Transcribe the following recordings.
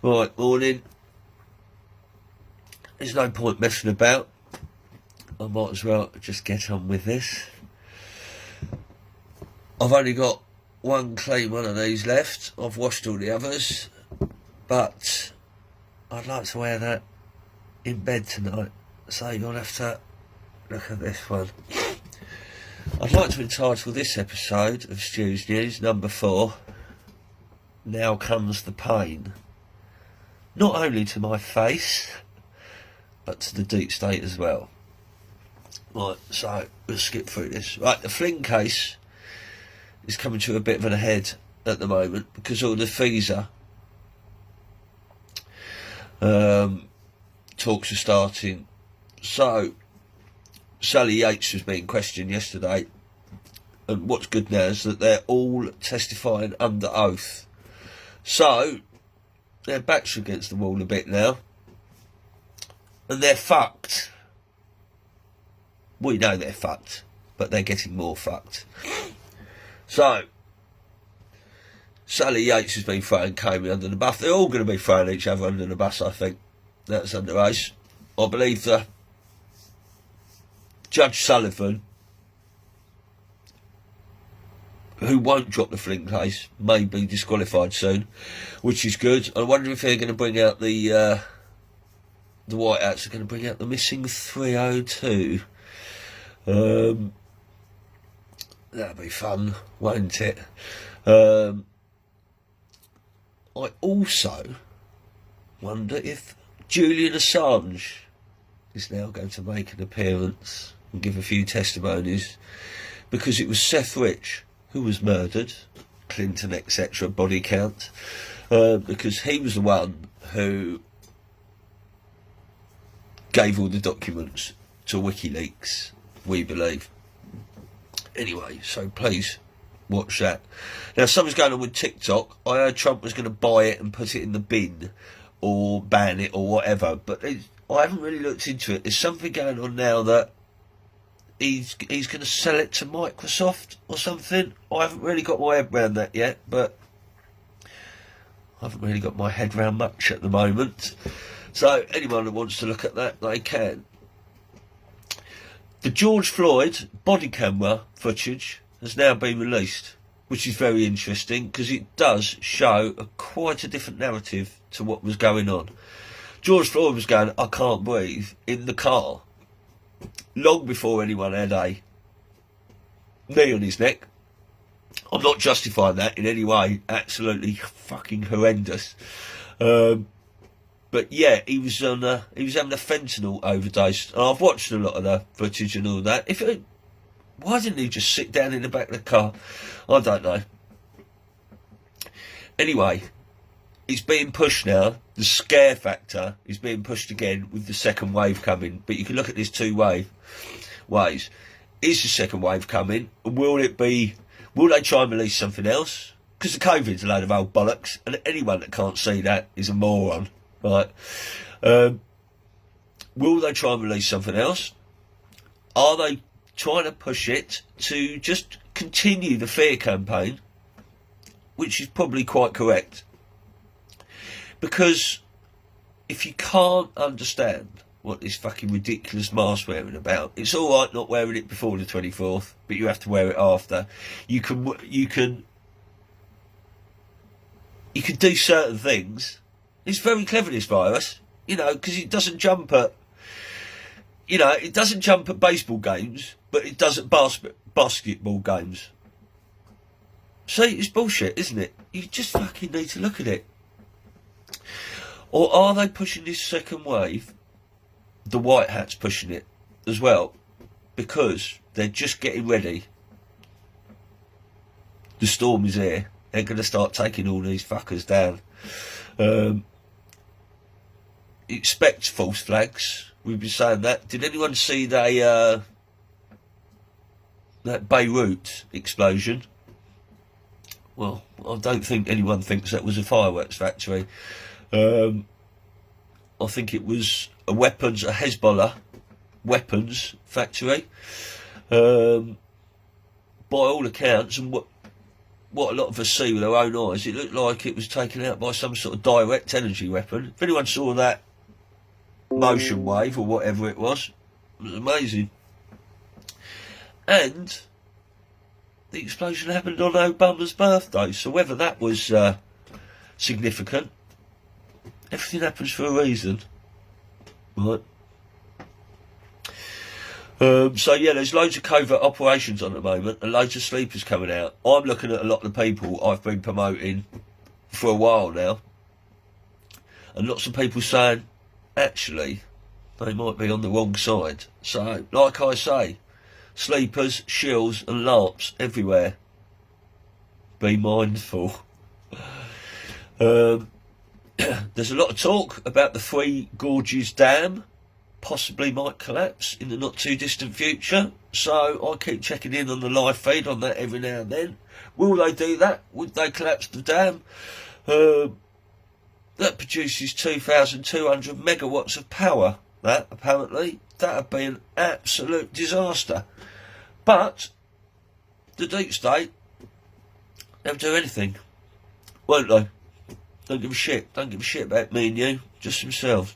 Right, morning. There's no point messing about. I might as well just get on with this. I've only got one clean one of these left. I've washed all the others, but I'd like to wear that in bed tonight, so you'll have to look at this one. I'd like to entitle this episode of Stu's News, number 4, Now Comes the Pain. Not only to my face, but to the deep state as well. Right, so we'll skip through this. Right, the fling case is coming to a bit of an head at the moment because all the FISA talks are starting. So Sally Yates was being questioned yesterday, and what's good now is that they're all testifying under oath. So their backs are against the wall a bit now, and they're fucked. We know they're fucked, but they're getting more fucked. So Sally Yates has been throwing Comey under the bus. They're all going to be throwing each other under the bus, I think. That's under race. I believe that Judge Sullivan, who won't drop the fling case, may be disqualified soon, which is good. I wonder if they're going to bring out the White Hats are going to bring out the missing 302. That'll be fun, won't it? I also wonder if Julian Assange is now going to make an appearance and give a few testimonies, because it was Seth Rich who was murdered, Clinton etc. body count, because he was the one who gave all the documents to WikiLeaks, we believe. Anyway, so please watch that. Now, something's going on with TikTok. I heard Trump was going to buy it and put it in the bin or ban it or whatever, but I haven't really looked into it. There's something going on now that he's going to sell it to Microsoft or something. I haven't really got my head around that yet, but I haven't really got my head around much at the moment. So anyone who wants to look at that, they can. The George Floyd body camera footage has now been released, which is very interesting because it does show quite a different narrative to what was going on. George Floyd was going, "I can't breathe," in the car, long before anyone had a knee on his neck. I'm not justifying that in any way. Absolutely fucking horrendous. But yeah, he was having a fentanyl overdose. And I've watched a lot of the footage and all that. Why didn't he just sit down in the back of the car? I don't know. Anyway, it's being pushed now. The scare factor is being pushed again with the second wave coming. But you can look at this two ways. Is the second wave coming? Will they try and release something else? Because the COVID's a load of old bollocks, and anyone that can't see that is a moron. Right. Will they try and release something else? Are they trying to push it to just continue the fear campaign, which is probably quite correct? Because if you can't understand what this fucking ridiculous mask wearing about, it's all right not wearing it before the 24th, but you have to wear it after. You can do certain things. It's very clever, this virus, because it doesn't jump at, baseball games, but it does at basketball games. See, it's bullshit, isn't it? You just fucking need to look at it. Or are they pushing this second wave? The White Hats pushing it as well, because they're just getting ready. The storm is here. They're going to start taking all these fuckers down. Expect false flags. We've been saying that. Did anyone see that Beirut explosion? Well, I don't think anyone thinks that was a fireworks factory. I think it was a Hezbollah weapons factory. By all accounts, and what a lot of us see with our own eyes, it looked like it was taken out by some sort of direct energy weapon. If anyone saw that motion wave or whatever it was amazing. And the explosion happened on Obama's birthday, so whether that was significant, everything happens for a reason, right? So yeah, there's loads of covert operations on at the moment and loads of sleepers coming out. I'm looking at a lot of the people I've been promoting for a while now, and lots of people saying actually they might be on the wrong side. So like I say, sleepers, shills and LARPs everywhere. Be mindful. There's a lot of talk about the Three Gorges Dam possibly might collapse in the not too distant future, so I keep checking in on the live feed on that every now and then. Will they do that? Would they collapse the dam? That produces 2,200 megawatts of power, that apparently. That would be an absolute disaster. But the deep state, they'll do anything, won't they? Don't give a shit. Don't give a shit about me and you, just themselves.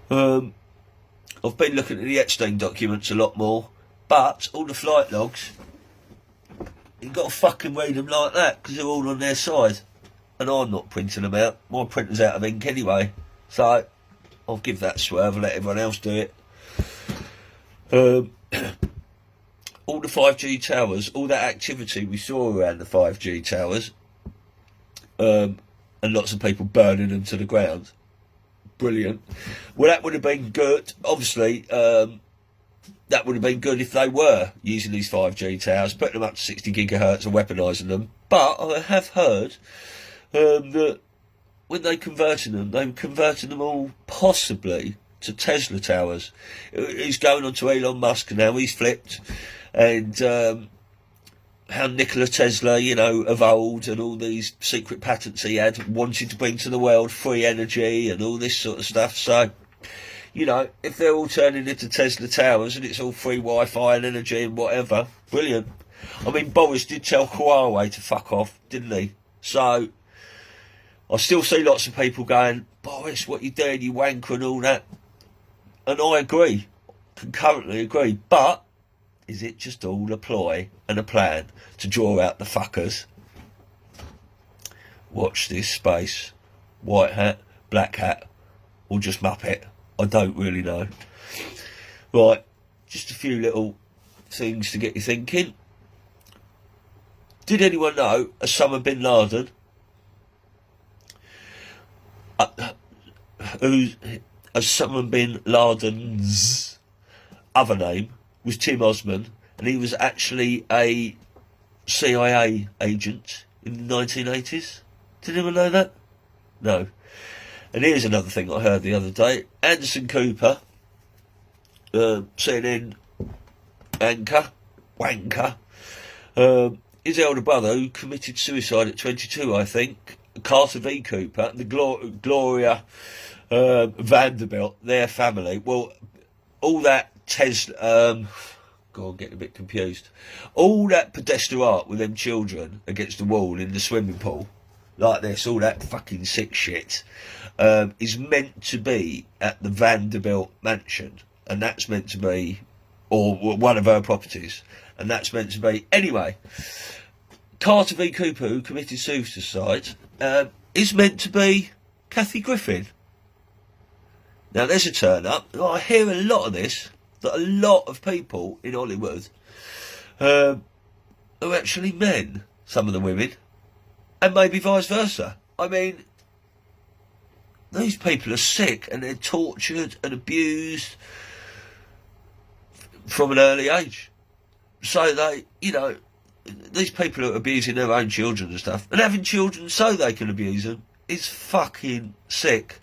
I've been looking at the Epstein documents a lot more, but all the flight logs, you've got to fucking read them like that, because they're all on their side. And I'm not printing them out. My printer's out of ink anyway. So, I'll give that swerve and let everyone else do it. All the 5G towers, all that activity we saw around the 5G towers, and lots of people burning them to the ground. Brilliant. Well, that would have been good. Obviously, that would have been good if they were using these 5G towers, putting them up to 60 gigahertz and weaponising them. But I have heard that when they converted them, they were converting them all possibly to Tesla towers. He's going on to Elon Musk now. He's flipped. And how Nikola Tesla, you know, of old, and all these secret patents he had, wanted to bring to the world free energy and all this sort of stuff. So, you know, if they're all turning into Tesla towers and it's all free Wi-Fi and energy and whatever, brilliant. I mean, Boris did tell Huawei to fuck off, didn't he? So, I still see lots of people going, Boris, what you doing, you wanker and all that. And I agree, concurrently agree, but is it just all a ploy and a plan to draw out the fuckers? Watch this space. White hat, black hat, or just Muppet? I don't really know. Right, just a few little things to get you thinking. Did anyone know Osama bin Laden, Osama bin Laden's other name was Tim Osman, and he was actually a CIA agent in the 1980s. Did anyone know that? No. And here's another thing I heard the other day. Anderson Cooper, CNN anchor, wanker, his elder brother, who committed suicide at 22, I think, Carter V. Cooper, the Gloria Vanderbilt, their family. Well, all that God, I'm getting a bit confused. All that pedestal art with them children against the wall in the swimming pool, like this, all that fucking sick shit, is meant to be at the Vanderbilt mansion, and that's meant to be, or one of her properties, and that's meant to be, anyway, Carter V. Cooper, who committed suicide, is meant to be Kathy Griffin. Now there's a turn up. I hear a lot of this, that a lot of people in Hollywood are actually men, some of the women, and maybe vice versa. I mean, these people are sick and they're tortured and abused from an early age. So they, you know, these people are abusing their own children and stuff, and having children so they can abuse them is fucking sick.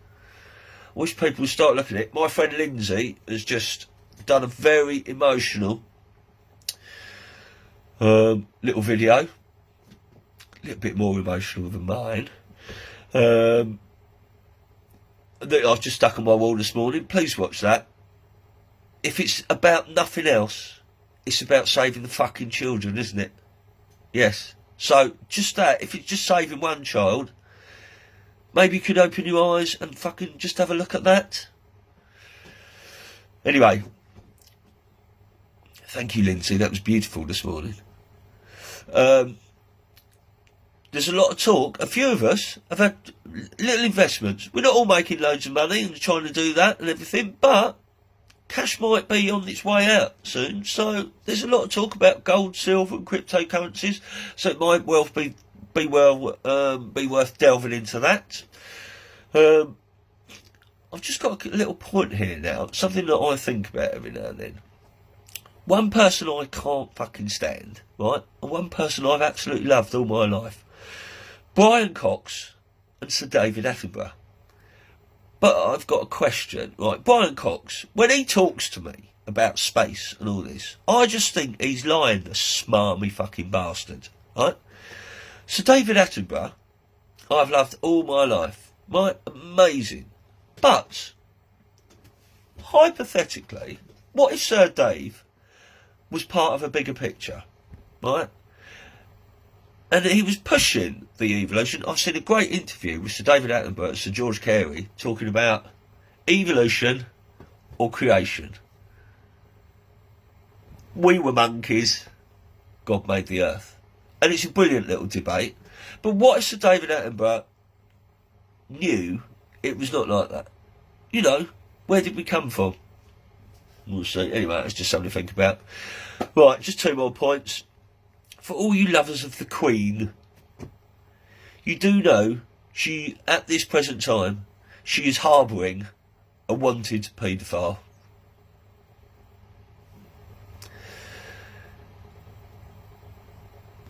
I wish people would start looking at it. My friend Lindsay has just done a very emotional little video, a little bit more emotional than mine, that I've just stuck on my wall this morning. Please watch that. If it's about nothing else, it's about saving the fucking children, isn't it? Yes. So, just that, if it's just saving one child, maybe you could open your eyes and fucking just have a look at that. Anyway, thank you, Lindsay. That was beautiful this morning. There's a lot of talk. A few of us have had little investments. We're not all making loads of money and trying to do that and everything, but cash might be on its way out soon. So there's a lot of talk about gold, silver, and cryptocurrencies. So it might well be worth delving into that. I've just got a little point here now. Something that I think about every now and then. One person I can't fucking stand, right? And one person I've absolutely loved all my life. Brian Cox and Sir David Attenborough. But I've got a question, right? Brian Cox, when he talks to me about space and all this, I just think he's lying, the smarmy fucking bastard, right? Sir David Attenborough, I've loved all my life. Amazing. But, hypothetically, what if Sir Dave was part of a bigger picture, right? And he was pushing the evolution. I've seen a great interview with Sir David Attenborough and Sir George Carey talking about evolution or creation. We were monkeys, God made the earth. And it's a brilliant little debate. But what if Sir David Attenborough knew it was not like that? You know, where did we come from? We'll see. Anyway, it's just something to think about. Right, just 2 more points. For all you lovers of the Queen, you do know she, at this present time, she is harbouring a wanted paedophile.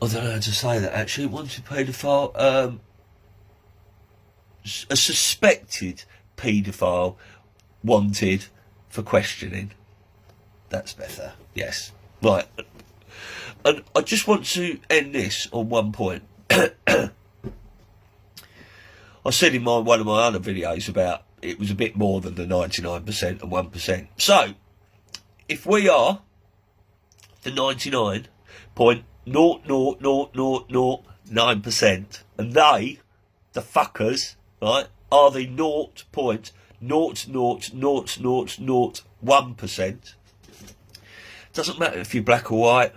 I don't know how to say that actually. Wanted paedophile, a suspected paedophile wanted for questioning. That's better. Yes. Right. And I just want to end this on one point. I said in one of my other videos about it was a bit more than the 99% and 1%. So, if we are the 99.00009% and they, the fuckers, right, are the 0.00001%, doesn't matter if you're black or white,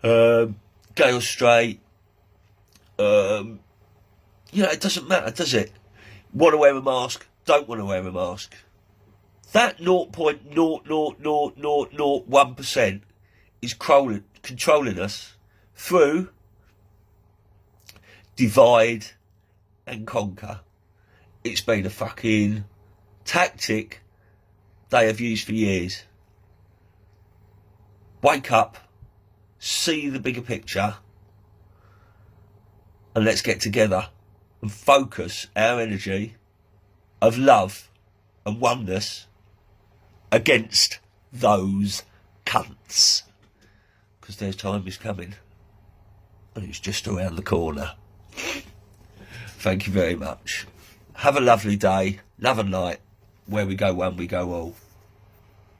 gay or straight, you know, it doesn't matter, does it? Want to wear a mask, don't want to wear a mask. That 0.00001% is controlling us through divide and conquer. It's been a fucking tactic they have used for years. Wake up, see the bigger picture, and let's get together and focus our energy of love and oneness against those cunts. Because their time is coming, and it's just around the corner. Thank you very much. Have a lovely day, love and light. Where we go one, we go all.